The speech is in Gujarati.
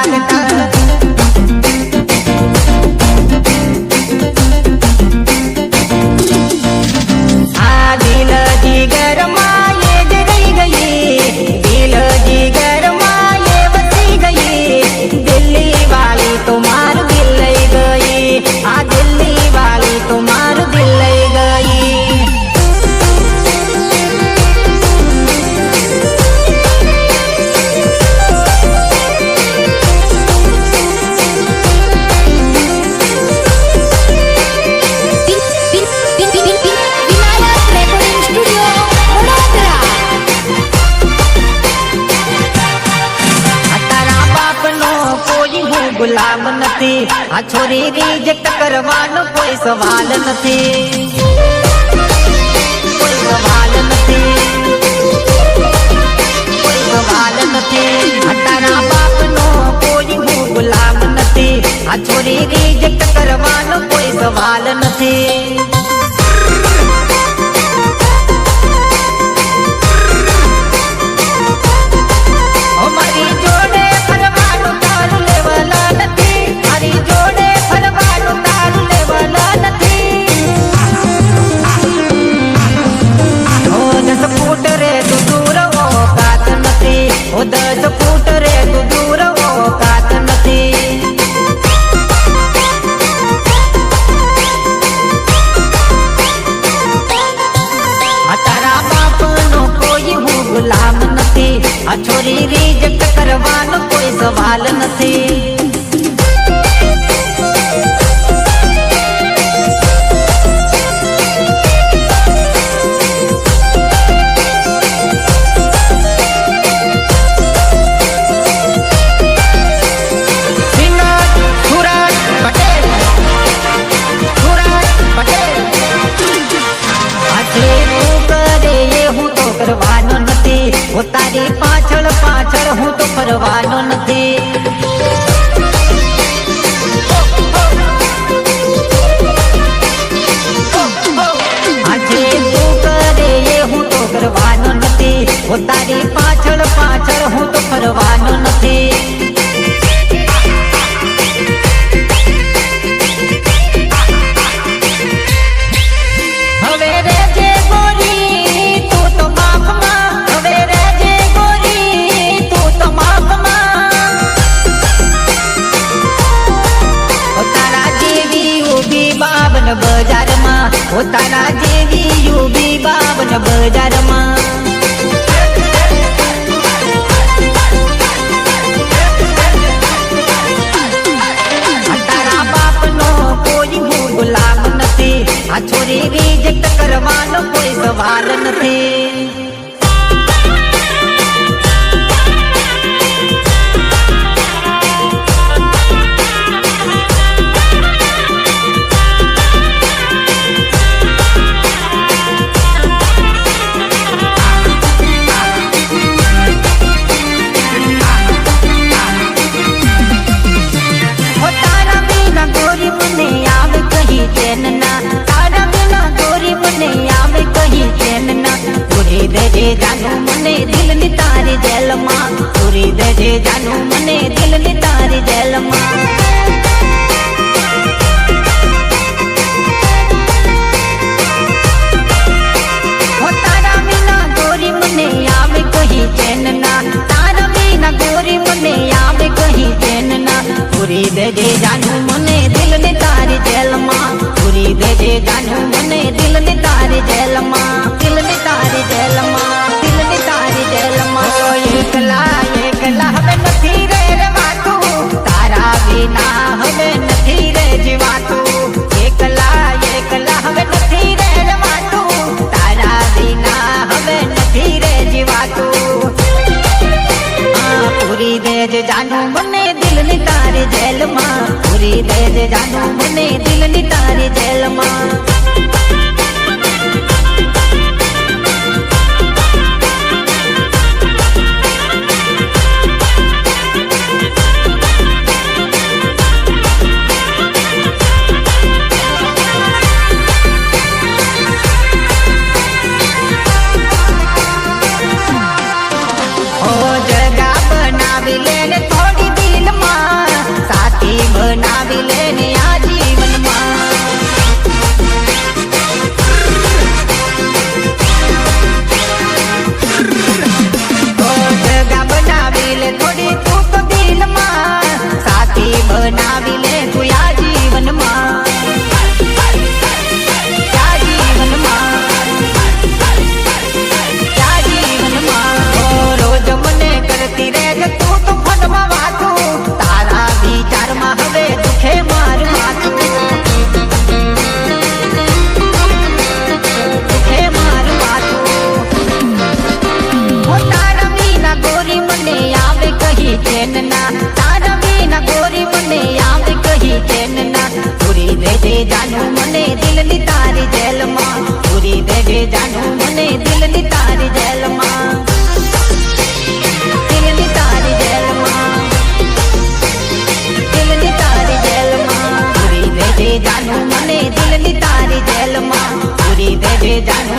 લાગતા આ દિલ જીગરમાં એ જ રહી ગઈ દિલ જીગરમાં એ વસી ગઈ દિલ્હી વાળી તો મારું દિલ લઈ ગઈ આ દિલ્હી વાળી તો મારું દિલ લઈ ગઈ ગુલામ નથી આ છોરી રિજેક્ટ કરવાનો કોઈ સવાલ નથી કોઈ સવાલ નથી કોઈ સવાલ નથી તારા બાપનો કોઈ હું ગુલામ નથી આ છોરી રિજેક્ટ કરવાનો કોઈ સવાલ નથી આ છોરી રિજેક્ટ કરવાનો કોઈ સવાલ નથી તારી પાછળ પાછળ હું તો ફરવાનો નથી આજે તું કરે એ હું તો કરવાનો નથી તારી પાછળ પાછળ હું તો ફરવાનો નથી હવે રેજે ગોરી તું તો માફમાં હવે બજારમાં તારા જેવી યુબી બાબન બજારમાં તારા બાપનો કોઈ હું ગુલામ નથી આ છોરી રિજેક્ટ કરવાનો કોઈ સવાલ નથી જાનું મને દિલ ની તારી જેલમાં પૂરી દેજે જાનું મને દિલ ની તારી જેલમાં તારા વિના ગોરી મને આવે કહી ચેન ના તારા વિના ગોરી મને આવે કહી ચેન ના પૂરી દેજે જાનું મને દિલ ની તારી જેલમાં પૂરી દેજે જાનું મને દિલ ની તારી જેલમાં દિલ ની તારી જેલમાં એકલા એકલા હવે નથી રે રવાતું તારા વિના હવે નથી રે જીવાતું એકલા એકલા હવે નથી રે રવાતું તારા વિના હવે નથી રે જીવાતું પૂરી દેજ જાનું મને દિલ ની તારી જેલમાં પૂરી દેજ જાનું મને દિલ ની તારી જેલમાં જાનું મને દિલની તારી જેલમાં પૂરી દેજે જાનું